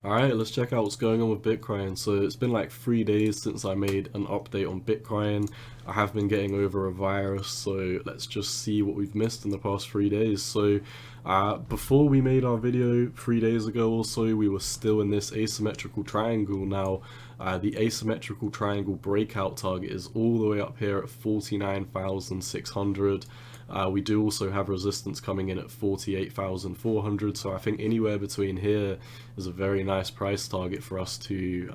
Alright, let's check out what's going on with Bitcoin. So it's been like 3 days since I made an update on Bitcoin. I have been getting over a virus, so let's just see what we've missed in the past 3 days. So before we made our video 3 days ago or so, we were still in this asymmetrical triangle. Now, the asymmetrical triangle breakout target is all the way up here at 49,600. We do also have resistance coming in at 48,400, so I think anywhere between here is a very nice price target for us to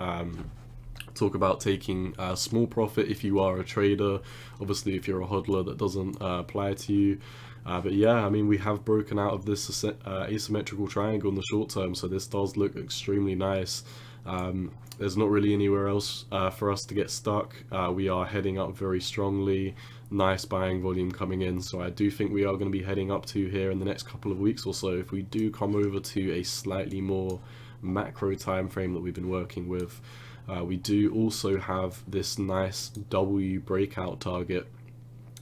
talk about taking a small profit if you are a trader. Obviously, if you're a hodler, that doesn't apply to you. But yeah, I mean, we have broken out of this asymmetrical triangle in the short term, so this does look extremely nice. There's not really anywhere else for us to get stuck. We are heading up very strongly, nice buying volume coming in, so I do think we are going to be heading up to here in the next couple of weeks or so if we do come over to a slightly more macro time frame that we've been working with. We do also have this nice W breakout target.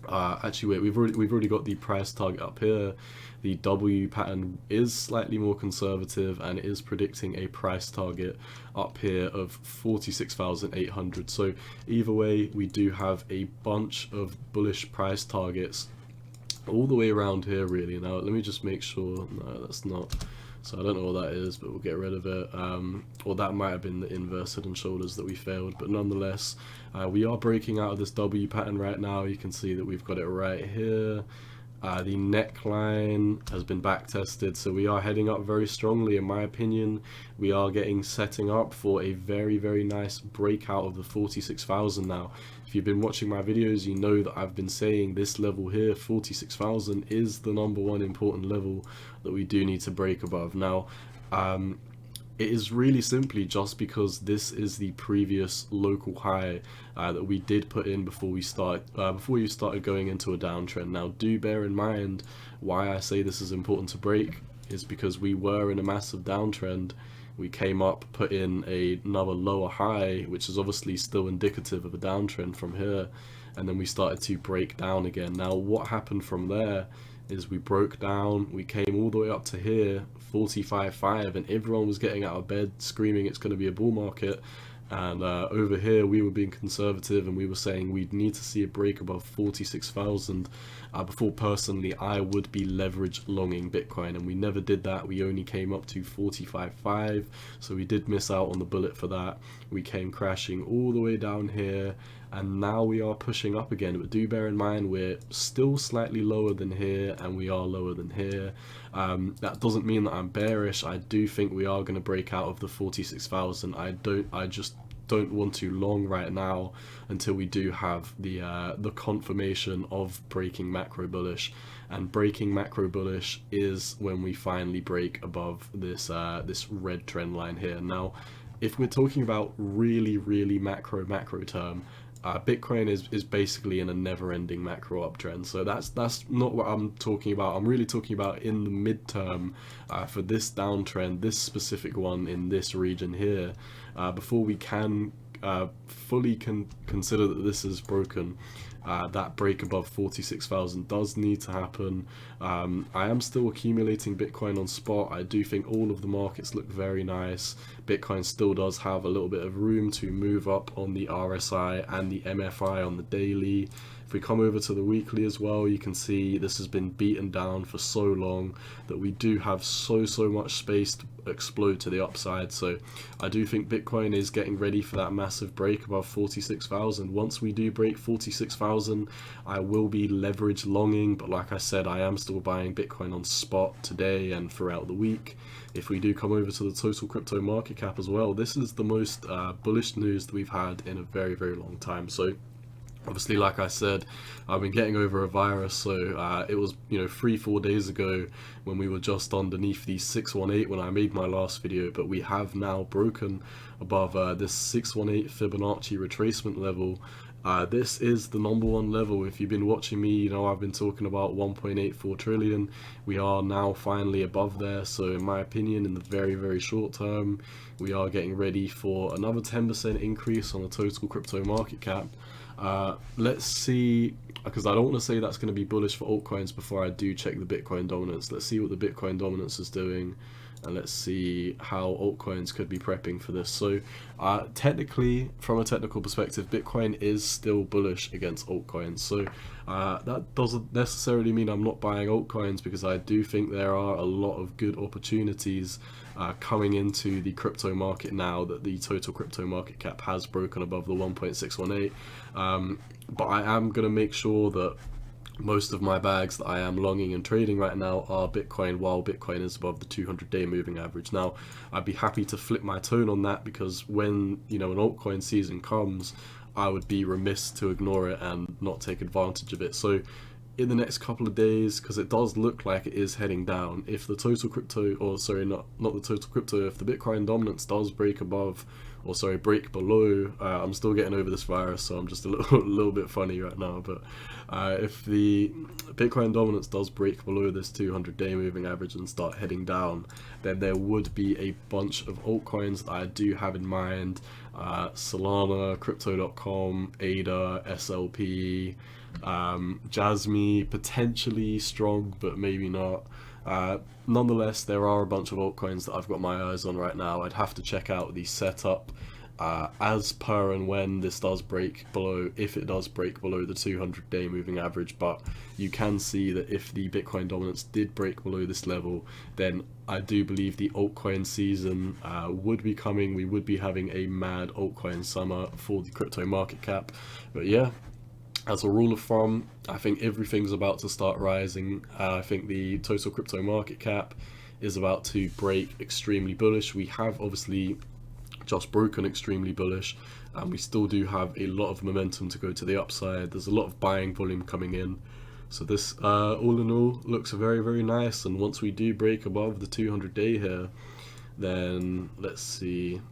Actually, wait, we've already got the price target up here. The W pattern is slightly more conservative and is predicting a price target up here of 46,800. So either way, we do have a bunch of bullish price targets all the way around here, really. Now, let me just make sure. No, that's not. So I don't know what that is, but we'll get rid of it. Or that might have been the inverse head and shoulders that we failed, but nonetheless, we are breaking out of this W pattern right now. You can see that we've got it right here. The neckline has been back tested, so we are heading up very strongly. In my opinion, we are setting up for a very, very nice breakout of the 46,000 now. If you've been watching my videos, you know that I've been saying this level here, 46,000, is the #1 important level that we do need to break above. Now, it is really simply just because this is the previous local high that we did put in before you started going into a downtrend. Now, do bear in mind why I say this is important to break is because we were in a massive downtrend. We came up, put in another lower high, which is obviously still indicative of a downtrend from here, and then we started to break down again. Now, what happened from there is we broke down, we came all the way up to here, 45.5, and everyone was getting out of bed screaming it's going to be a bull market. And over here we were being conservative and we were saying we'd need to see a break above 46,000 before personally I would be leverage longing Bitcoin, and we never did that. We only came up to 45.5, so we did miss out on the bullet for that. We came crashing all the way down here, and now we are pushing up again. But do bear in mind we're still slightly lower than here and we are lower than here. That doesn't mean that I'm bearish. I do think we are going to break out of the 46,000. I just don't want to long right now until we do have the confirmation of breaking macro bullish, and breaking macro bullish is when we finally break above this this red trend line here. Now, if we're talking about really macro term, Bitcoin is basically in a never-ending macro uptrend, so that's not what I'm talking about. I'm really talking about in the midterm for this downtrend, this specific one in this region here, before we can fully consider that this is broken. That break above 46,000 does need to happen. I am still accumulating Bitcoin on spot. I do think all of the markets look very nice. Bitcoin still does have a little bit of room to move up on the RSI and the MFI on the daily. If we come over to the weekly as well, you can see this has been beaten down for so long that we do have so much space to explode to the upside. So I do think Bitcoin is getting ready for that massive break above 46,000. Once we do break 46,000, I will be leverage longing, but like I said, I am still buying Bitcoin on spot today and throughout the week. If we do come over to the total crypto market cap as well, this is the most bullish news that we've had in a very long time. So obviously, like I said, I've been getting over a virus, so it was 3-4 days ago when we were just underneath the 618 when I made my last video, but we have now broken above this 618 Fibonacci retracement level. This is the #1 level. If you've been watching me, you know I've been talking about 1.84 trillion. We are now finally above there, so in my opinion, in the very short term, we are getting ready for another 10% increase on the total crypto market cap. Let's see, because I don't want to say that's going to be bullish for altcoins before I do check the Bitcoin dominance. Let's see what the Bitcoin dominance is doing. and let's see how altcoins could be prepping for this. So technically, from a technical perspective, Bitcoin is still bullish against altcoins. So that doesn't necessarily mean I'm not buying altcoins, because I do think there are a lot of good opportunities coming into the crypto market now that the total crypto market cap has broken above the 1.618. But I am going to make sure that most of my bags that I am longing and trading right now are Bitcoin, while Bitcoin is above the 200-day moving average. Now, I'd be happy to flip my tone on that, because when, you know, an altcoin season comes, I would be remiss to ignore it and not take advantage of it. So in the next couple of days, because it does look like it is heading down, if the total crypto, or sorry, not the total crypto, if the Bitcoin dominance does break above, or sorry, break below, I'm still getting over this virus, so I'm just a little bit funny right now, but if the Bitcoin dominance does break below this 200-day moving average and start heading down, then there would be a bunch of altcoins that I do have in mind: Solana, Crypto.com, ADA, SLP, Jasmy, potentially strong, but maybe not. Nonetheless, there are a bunch of altcoins that I've got my eyes on right now. I'd have to check out the setup as per and when this does break below, if it does break below the 200-day moving average. But you can see that if the Bitcoin dominance did break below this level, then I do believe the altcoin season would be coming. We would be having a mad altcoin summer for the crypto market cap. But yeah, as a rule of thumb, I think everything's about to start rising. I think the total crypto market cap is about to break extremely bullish. We have obviously just broken extremely bullish, and we still do have a lot of momentum to go to the upside. There's a lot of buying volume coming in. So this, all in all, looks very, very nice. And once we do break above the 200-day here, then let's see.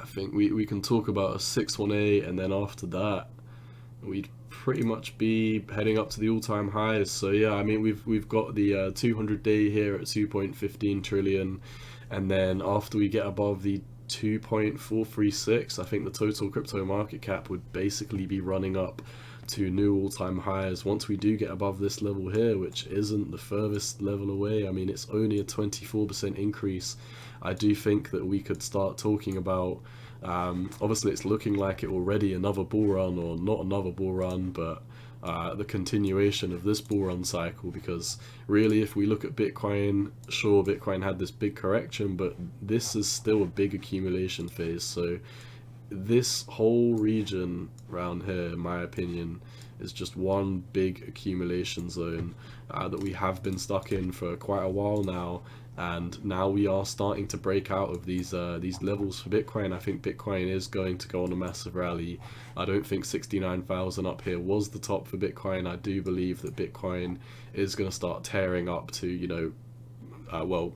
I think we can talk about a 618, and then after that, we'd pretty much be heading up to the all-time highs. So yeah, I mean, we've got the 200-day here at 2.15 trillion, and then after we get above the 2.436, I think the total crypto market cap would basically be running up to new all-time highs. Once we do get above this level here, which isn't the furthest level away, I mean, it's only a 24% increase, I do think that we could start talking about, obviously it's looking like it already, another bull run, or not another bull run, but the continuation of this bull run cycle. Because really, if we look at Bitcoin, sure, Bitcoin had this big correction, but this is still a big accumulation phase. So this whole region around here, in my opinion, is just one big accumulation zone that we have been stuck in for quite a while now. And now we are starting to break out of these levels for Bitcoin. I think Bitcoin is going to go on a massive rally. I don't think 69,000 up here was the top for Bitcoin. I do believe that Bitcoin is going to start tearing up to, you know, well,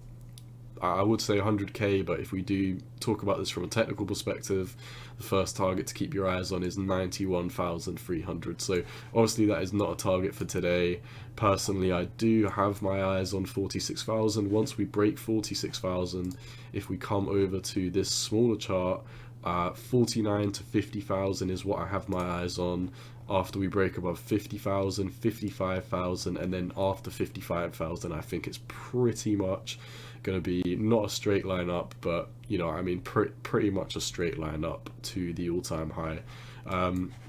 I would say 100k, but if we do talk about this from a technical perspective, the first target to keep your eyes on is 91,300. So obviously that is not a target for today. Personally, I do have my eyes on 46,000. Once we break 46,000, if we come over to this smaller chart, 49 to 50,000 is what I have my eyes on. After we break above 50,000, 55,000, and then after 55,000, I think it's pretty much going to be not a straight line up, but, you know, I mean, pretty much a straight line up to the all-time high.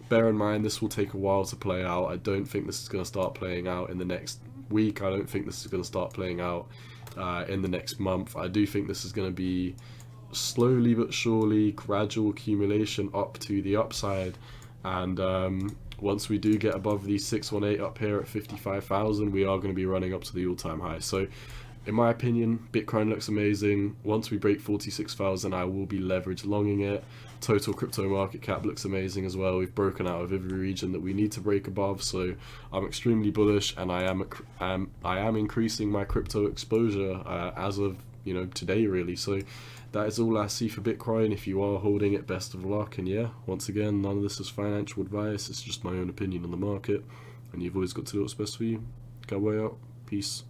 Bear in mind, this will take a while to play out. I don't think this is going to start playing out in the next week. I don't think this is going to start playing out in the next month. I do think this is going to be slowly but surely gradual accumulation up to the upside. And once we do get above the 618 up here at 55,000, we are going to be running up to the all-time high. So in my opinion, Bitcoin looks amazing. Once we break 46,000, I will be leverage longing it. Total crypto market cap looks amazing as well. We've broken out of every region that we need to break above, so I'm extremely bullish, and I am increasing my crypto exposure as of, you know, today really. So that is all I see for Bitcoin. If you are holding it, best of luck. And yeah, once again, none of this is financial advice. It's just my own opinion on the market, and you've always got to do what's best for you. Go way out. Peace.